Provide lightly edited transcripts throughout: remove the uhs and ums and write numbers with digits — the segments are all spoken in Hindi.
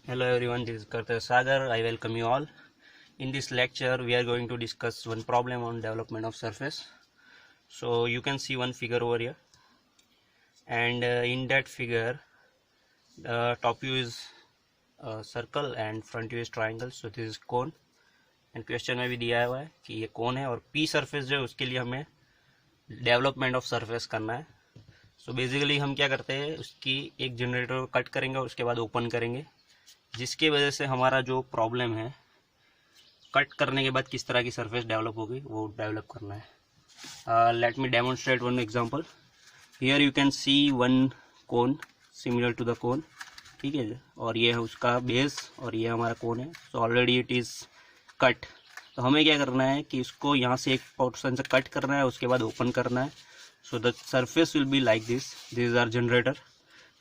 Hello everyone, this is Karthik Sagar. I welcome you all. In this lecture, we are going to discuss one problem on development of surface. So you can see one figure over here, and in that figure, the top view is circle and front view is triangle. So this is cone. And question में भी दिया हुआ है कि ये कौन है और P surface जो है उसके लिए हमें डेवलपमेंट ऑफ सरफेस करना है. सो बेसिकली हम क्या करते हैं, उसकी एक जनरेटर को कट करेंगे और उसके बाद ओपन करेंगे, जिसके वजह से हमारा जो प्रॉब्लम है कट करने के बाद किस तरह की सरफेस डेवलप होगी वो डेवलप करना है. Let me demonstrate one example. Here you can see one cone similar to the cone, ठीक है. और ये है उसका बेस और ये हमारा कोन है. So already it is cut. तो हमें क्या करना है कि इसको यहाँ से एक पोर्शन से कट करना है, उसके बाद ओपन करना है. So the surface will be like this is our generator.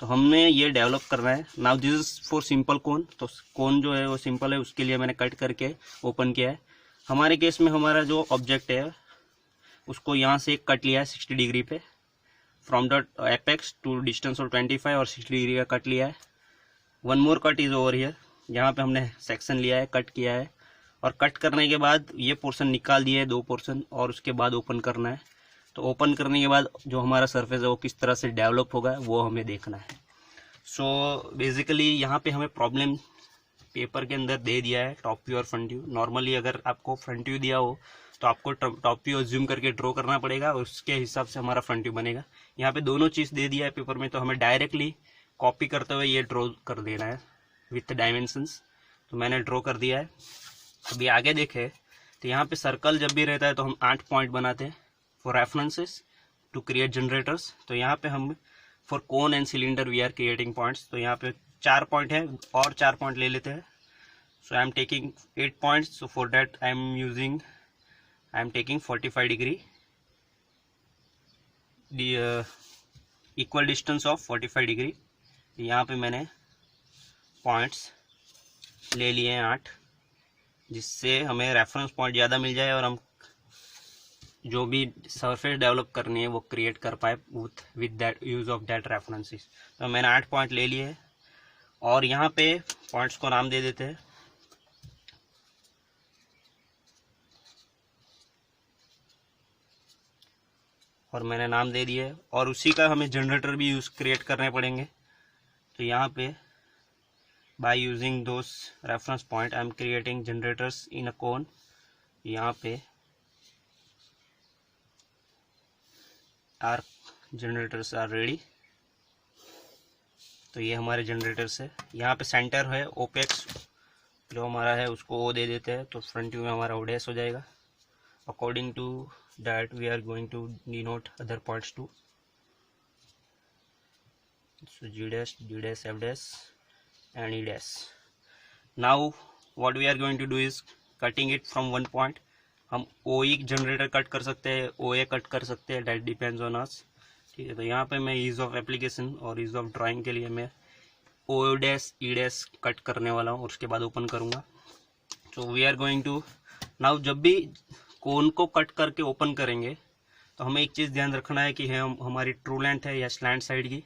तो हमने ये डेवलप करना है. Now this is for simple cone. तो कोन जो है वो सिंपल है, उसके लिए मैंने कट करके ओपन किया है. हमारे केस में हमारा जो ऑब्जेक्ट है उसको यहाँ से एक कट लिया है 60 डिग्री पे, from the apex to distance of 25 और 60 डिग्री का कट लिया है. One more cut is over here. यहाँ पे हमने सेक्शन लिया है, कट किया है, और कट करने के बाद ये पोर्शन निकाल दिया है, 2 पोर्शन, और उसके बाद ओपन करना है. तो ओपन करने के बाद जो हमारा सरफेस है वो किस तरह से डेवलप होगा वो हमें देखना है. सो बेसिकली यहाँ पे हमें प्रॉब्लम पेपर के अंदर दे दिया है टॉप व्यू और फ्रंट व्यू. नॉर्मली अगर आपको फ्रंट व्यू दिया हो तो आपको टॉप व्यू ज्यूम करके ड्रॉ करना पड़ेगा और उसके हिसाब से हमारा फ्रंट व्यू बनेगा. यहाँ पे दोनों चीज़ दे दिया है पेपर में, तो हमें डायरेक्टली कॉपी करते हुए ये ड्रॉ कर देना है विथ डायमेंशंस. तो मैंने ड्रॉ कर दिया है. अभी आगे देखें तो यहाँ पे सर्कल जब भी रहता है तो हम 8 पॉइंट बनाते हैं for references to create generators. तो यहाँ पे हम for cone and cylinder we are creating points. तो यहाँ पे 4 पॉइंट है और 4 पॉइंट ले लेते हैं. So I am taking 8 points. So for that I am taking 45 degree, equal distance of 45 degree. यहाँ पे मैंने पॉइंट्स ले लिए हैं 8, जिससे हमें रेफरेंस पॉइंट ज़्यादा मिल जाए और हम जो भी सरफेस डेवलप करनी है वो क्रिएट कर पाए with that use of that references. तो मैंने 8 पॉइंट ले लिए हैं और यहाँ पे पॉइंट्स को नाम दे देते हैं. और मैंने नाम दे दिए और उसी का हमें जनरेटर भी यूज़ क्रिएट करने पड़ेंगे. तो यहाँ पे by using those reference point I am creating generators in a cone. यहाँ पे आर जनरेटर्स आर रेडी. तो ये हमारे जनरेटर्स है. यहाँ पे सेंटर है ओपेक्स जो हमारा है उसको ओ दे देते हैं, तो फ्रंट व्यू में हमारा ओ डैश हो जाएगा. According to that we are going to denote other points too. So G dash, D dash, F dash and E dash. Now what we are going to do is cutting it from one point. हम ओ ई जनरेटर कट कर सकते हैं, ओ ए कट कर सकते हैं, दैट डिपेंड्स ऑन अस, ठीक है. तो यहाँ पे मैं ईज ऑफ एप्लीकेशन और ईज ऑफ ड्राइंग के लिए मैं O dash E dash cut करने वाला हूँ और उसके बाद ओपन करूँगा. So we are going to now जब भी कोन को कट करके ओपन करेंगे तो हमें एक चीज़ ध्यान रखना है कि हमारी ट्रू लेंथ है या स्लैंट साइड की,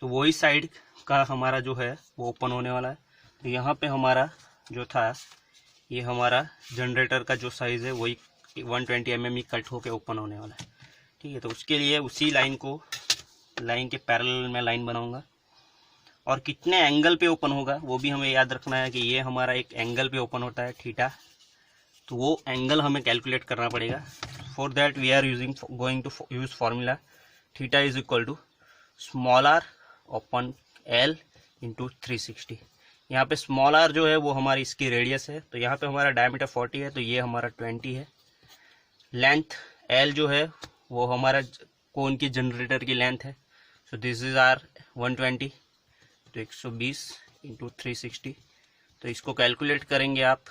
तो वही साइड का हमारा जो है वो ओपन होने वाला है. तो यहाँ पे हमारा जो था ये हमारा जनरेटर का जो साइज़ है वही 120 mm ही कट होके ओपन होने वाला है, ठीक है. तो उसके लिए उसी लाइन के पैरेलल में लाइन बनाऊंगा. और कितने एंगल पे ओपन होगा वो भी हमें याद रखना है कि ये हमारा एक एंगल पे ओपन होता है थीटा. तो वो एंगल हमें कैलकुलेट करना पड़ेगा. For that we are going to use formula theta is equal to small r upon l into 360. यहाँ पे स्मॉल आर जो है वो हमारी इसकी रेडियस है. तो यहाँ पे हमारा डायमीटर 40 है, तो ये हमारा 20 है. लेंथ एल जो है वो हमारा कोन की जनरेटर की लेंथ है. सो दिस इज आर 120, तो 120 इंटू 360. तो इसको कैलकुलेट करेंगे आप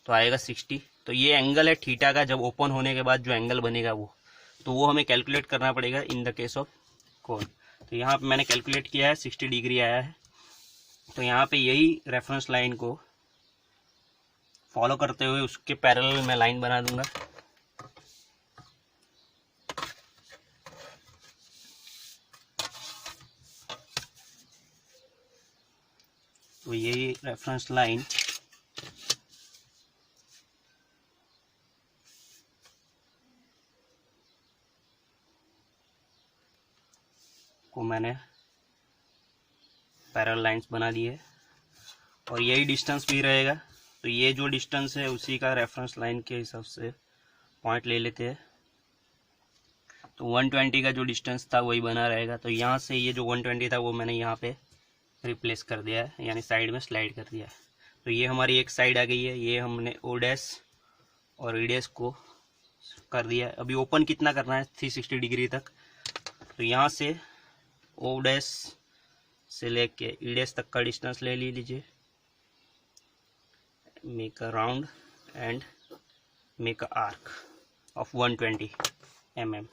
तो आएगा 60. तो ये एंगल है थीटा का जब ओपन होने के बाद जो एंगल बनेगा वो हमें कैलकुलेट करना पड़ेगा in the case of cone. तो यहाँ पे मैंने कैलकुलेट किया है 60 डिग्री आया है. तो यहाँ पे यही रेफरेंस लाइन को फॉलो करते हुए उसके पैरेलल में लाइन बना दूंगा. तो यही रेफरेंस लाइन को मैंने पैरेलल लाइंस बना दी है और यही डिस्टेंस भी रहेगा। तो ये जो डिस्टेंस है उसी का रेफरेंस लाइन के हिसाब से पॉइंट ले लेते हैं। तो 120 का जो डिस्टेंस था वही बना रहेगा। तो यहाँ से ये जो 120 था वो मैंने यहाँ पे रिप्लेस कर दिया है, यानी साइड में स्लाइड कर दिया है। तो ये हमारी एक साइड आ गई है। ये हमने ओ डैश और ई डैश को कर दिया है। अभी ओपन कितना करना है, 360 डिग्री तक। तो यहाँ से ओ डैश से लेके ई डैश तक का डिस्टेंस ले लीजिए। Make a round and make a arc of 120 mm।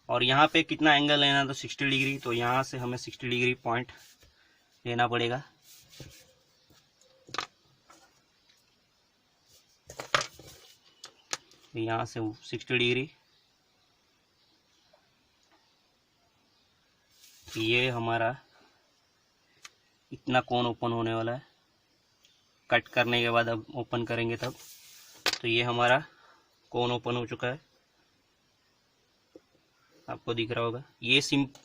और यहाँ पे कितना एंगल लेना, तो 60 डिग्री। तो यहाँ से हमें 60 डिग्री पॉइंट लेना पड़ेगा। यहाँ से 60 डिग्री, ये हमारा इतना कोण ओपन होने वाला है। कट करने के बाद अब ओपन करेंगे तब। तो ये हमारा कोण ओपन हो चुका है, आपको दिख रहा होगा। ये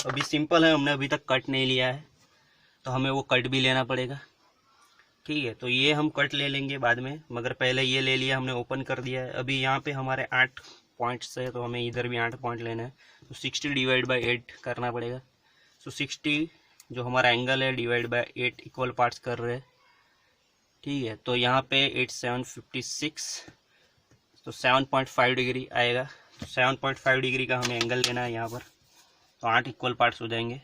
अभी सिंपल है, हमने अभी तक कट नहीं लिया है, तो हमें वो कट भी लेना पड़ेगा। ठीक है, तो ये हम कट ले लेंगे बाद में, मगर पहले ये ले लिया हमने, ओपन कर दिया है। अभी यहाँ पे हमारे 8 पॉइंट्स है, तो हमें इधर भी 8 पॉइंट लेना है। तो 60 डिवाइड बाई 8 करना पड़ेगा। तो 60 जो हमारा एंगल है डिवाइड बाई 8 इक्वल पार्ट्स कर रहे हैं। ठीक है, तो यहाँ पे 8 7 56, तो 7.5 डिग्री आएगा। तो 7.5 डिग्री का हमें एंगल लेना है यहाँ पर। तो 8 इक्वल पार्ट्स हो जाएंगे।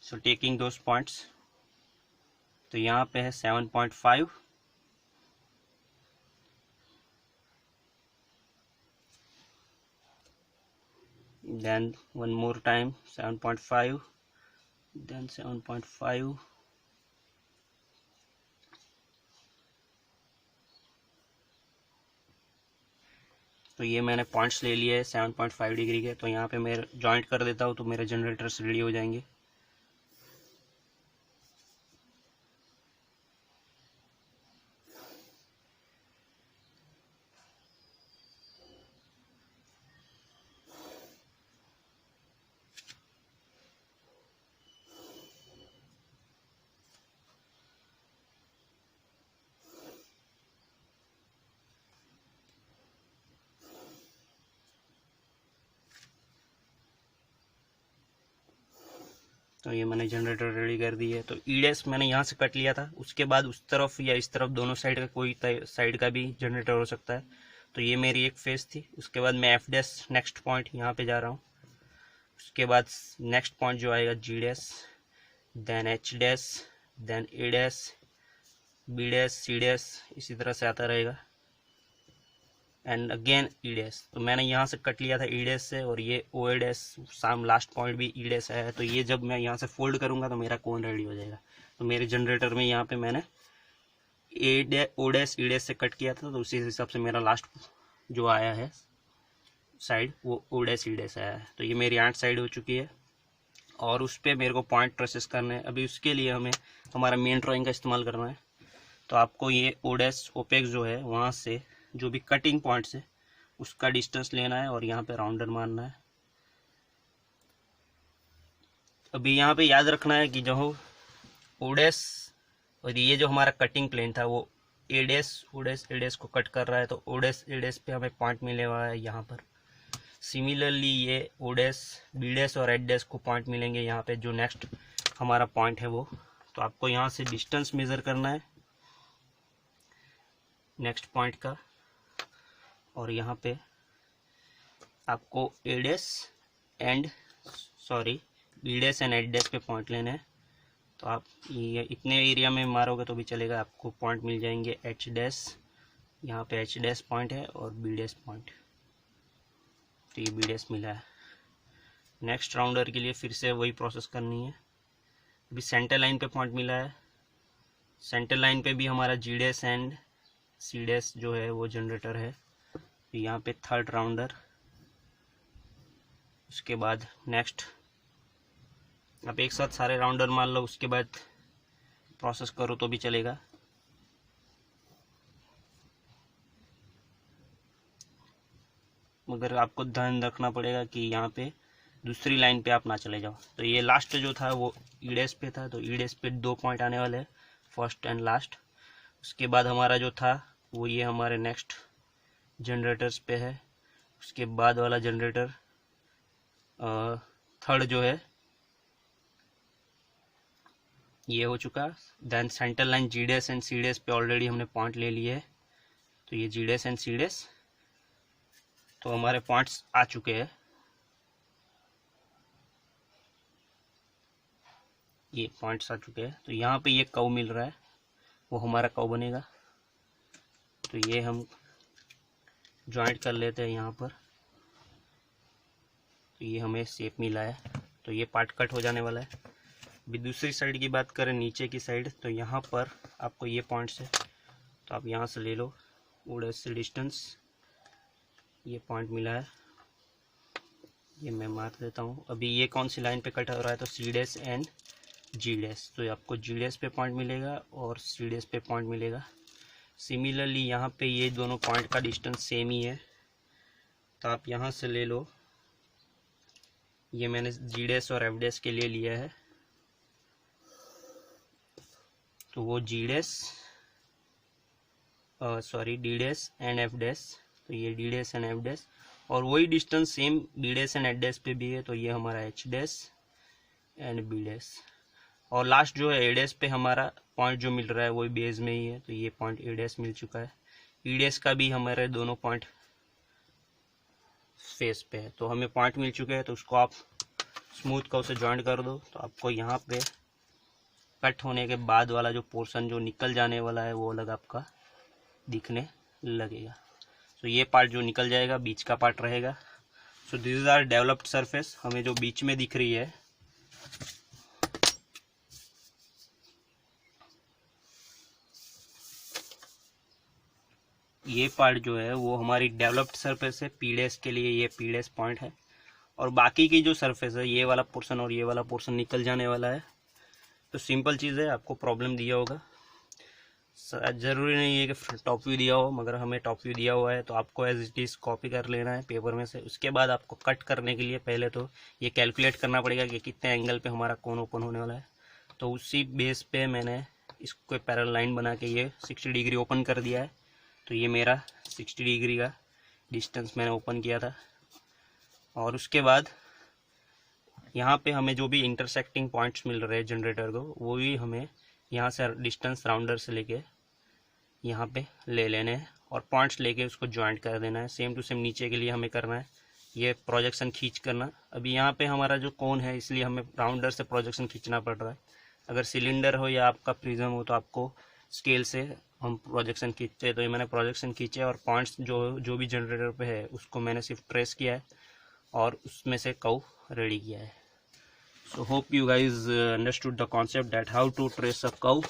सो टेकिंग दोज पॉइंट्स, तो यहाँ पे है 7.5, then one more time 7.5, then 7.5, तो ये मैंने पॉइंट्स ले लिए 7.5 डिग्री के। तो यहाँ पे मैं जॉइंट कर देता हूँ, तो मेरे जनरेटर्स रेडी हो जाएंगे। तो ये मैंने जनरेटर रेडी कर दी है। तो ई डैश मैंने यहाँ से कट लिया था, उसके बाद उस तरफ या इस तरफ दोनों साइड का कोई साइड का भी जनरेटर हो सकता है। तो ये मेरी एक फेज थी। उसके बाद मैं एफ डैश नेक्स्ट पॉइंट यहाँ पे जा रहा हूँ। उसके बाद नेक्स्ट पॉइंट जो आएगा G dash, then H dash, then A dash, B dash, C dash, इसी तरह से आता रहेगा, एंड अगेन ई डैश। तो मैंने यहाँ से कट लिया था ई डैश से, और ये ओ ए डैश, साम लास्ट पॉइंट भी ई डैश आया है। तो ये जब मैं यहाँ से फोल्ड करूँगा तो मेरा कोन रेडी हो जाएगा। तो मेरे जनरेटर में यहाँ पे मैंने ओ डैश ई डैश से कट किया था, तो उसी हिसाब से मेरा लास्ट जो आया है साइड वो ओ डैश ई डैश आया है। तो ये मेरी 8 साइड हो चुकी है, और उस पर मेरे को पॉइंट ट्रेसेस करने हैं। अभी उसके लिए हमें हमारा मेन ड्राइंग का इस्तेमाल करना है। तो आपको ये ओ डैश ओपेक्स जो है वहाँ से जो भी कटिंग पॉइंट्स है उसका डिस्टेंस लेना है, और यहाँ पे राउंडर मारना है। अभी यहाँ पे याद रखना है कि जो ओ डैश और ये जो हमारा कटिंग प्लेन था वो ए डैश ओ डैश ए डैश को कट कर रहा है। तो ओ डैश ए डैश पे हमें पॉइंट मिले हुआ है यहाँ पर। सिमिलरली ये ओ डैश बी डैश और एच डैश को पॉइंट मिलेंगे यहाँ पे, जो नेक्स्ट हमारा पॉइंट है वो। तो आपको यहाँ से डिस्टेंस मेज़र करना है नेक्स्ट पॉइंट का, और यहाँ पे आपको A dash and B dash and H dash पे पॉइंट लेने हैं। तो आप ये इतने एरिया में मारोगे तो भी चलेगा, आपको पॉइंट मिल जाएंगे एच डैश, यहाँ पे एच डैश पॉइंट है और बी डैश पॉइंट। तो ये बी डैश मिला है। नेक्स्ट राउंडर के लिए फिर से वही प्रोसेस करनी है। अभी सेंटर लाइन पे पॉइंट मिला है, सेंटर लाइन पे भी हमारा जी डैश एंड सी डैश जो है वो जनरेटर है। तो यहाँ पे थर्ड राउंडर, उसके बाद नेक्स्ट आप एक साथ सारे राउंडर मान लो। उसके बाद प्रोसेस करो तो भी चलेगा। मगर आपको ध्यान रखना पड़ेगा कि यहाँ पे दूसरी लाइन पे आप ना चले जाओ। तो ये लास्ट जो था वो ईडेस पे था, तो ईडेस पे 2 पॉइंट आने वाले हैं, फर्स्ट एंड लास्ट। उसके बाद हमारा जो था वो ये हमारे नेक्स्ट जनरेटर्स पे है। उसके बाद वाला जनरेटर थर्ड जो है ये हो चुका। देन सेंटर लाइन जीडेस एंड सीडेस पे ऑलरेडी हमने पॉइंट ले लिए है, तो ये जीडेस एंड सीडेस तो हमारे पॉइंट्स आ चुके हैं। ये पॉइंट्स आ चुके हैं, तो यहाँ पे ये कर्व मिल रहा है, वो हमारा कर्व बनेगा। तो ये हम ज्वाइंट कर लेते हैं यहाँ पर। तो ये हमें शेप मिला है, तो ये पार्ट कट हो जाने वाला है। अभी दूसरी साइड की बात करें, नीचे की साइड, तो यहाँ पर आपको ये पॉइंट्स है, तो आप यहाँ से ले लो उड़े से डिस्टेंस। ये पॉइंट मिला है, ये मैं मार देता हूँ। अभी ये कौन सी लाइन पे कट हो रहा है, तो C dash and G dash. तो आपको जी डैश पे पॉइंट मिलेगा और सी डैश पे पॉइंट मिलेगा। सिमिलरली यहाँ पे ये दोनों पॉइंट का डिस्टेंस सेम ही है, तो आप यहाँ से ले लो। ये मैंने जी डैश और एफ डैश के लिए लिया है, तो वो G dash sorry D dash and F dash, तो ये D dash and F dash, और वही distance same D dash and F dash पे भी है, तो ये हमारा H dash and B dash. और लास्ट जो है ए डैश पे हमारा पॉइंट जो मिल रहा है वही बेस में ही है, तो ये पॉइंट ए डैश मिल चुका है। ई डैश का भी हमारे दोनों पॉइंट फेस पे है, तो हमें पॉइंट मिल चुके हैं। तो उसको आप स्मूथ कर्व से ज्वाइंट कर दो, तो आपको यहाँ पे कट होने के बाद वाला जो पोर्शन जो निकल जाने वाला है वो अलग आपका दिखने लगेगा। तो ये पार्ट जो निकल जाएगा, बीच का पार्ट रहेगा। So this is our developed surface. हमें जो बीच में दिख रही है ये पार्ट जो है वो हमारी डेवलप्ड सरफेस है। पी डैश के लिए ये पी डैश पॉइंट है, और बाकी की जो सरफेस है ये वाला पोर्शन और ये वाला पोर्शन निकल जाने वाला है। तो सिंपल चीज़ है, आपको प्रॉब्लम दिया होगा, ज़रूरी नहीं है कि टॉप व्यू दिया हो, मगर हमें टॉप व्यू दिया हुआ है, तो आपको एज इट इज़ कॉपी कर लेना है पेपर में से। उसके बाद आपको कट करने के लिए पहले तो ये कैलकुलेट करना पड़ेगा कि कितने एंगल पे हमारा कोन ओपन होने वाला है। तो उसी बेस पे मैंने इसको पैरेलल लाइन बना के ये 60 डिग्री ओपन कर दिया है। तो ये मेरा 60 डिग्री का डिस्टेंस मैंने ओपन किया था, और उसके बाद यहाँ पे हमें जो भी इंटरसेक्टिंग पॉइंट्स मिल रहे हैं जनरेटर को, वो भी हमें यहाँ से डिस्टेंस राउंडर से लेके यहाँ पे ले लेने हैं, और पॉइंट्स लेके उसको ज्वाइंट कर देना है। सेम टू सेम नीचे के लिए हमें करना है ये प्रोजेक्शन खींच करना। अभी यहाँ पे हमारा जो कोन है इसलिए हमें राउंडर से प्रोजेक्शन खींचना पड़ रहा है। अगर सिलेंडर हो या आपका प्रिज्म हो तो आपको स्केल से हम प्रोजेक्शन खींचते हैं। तो ये मैंने प्रोजेक्शन खींचे, और पॉइंट्स जो भी जनरेटर पे है उसको मैंने सिर्फ ट्रेस किया है और उसमें से कर्व रेडी किया है। So hope you guys understood the concept that how to trace a curve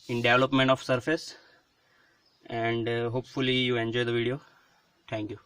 in development of surface, and hopefully you enjoy the video. Thank you.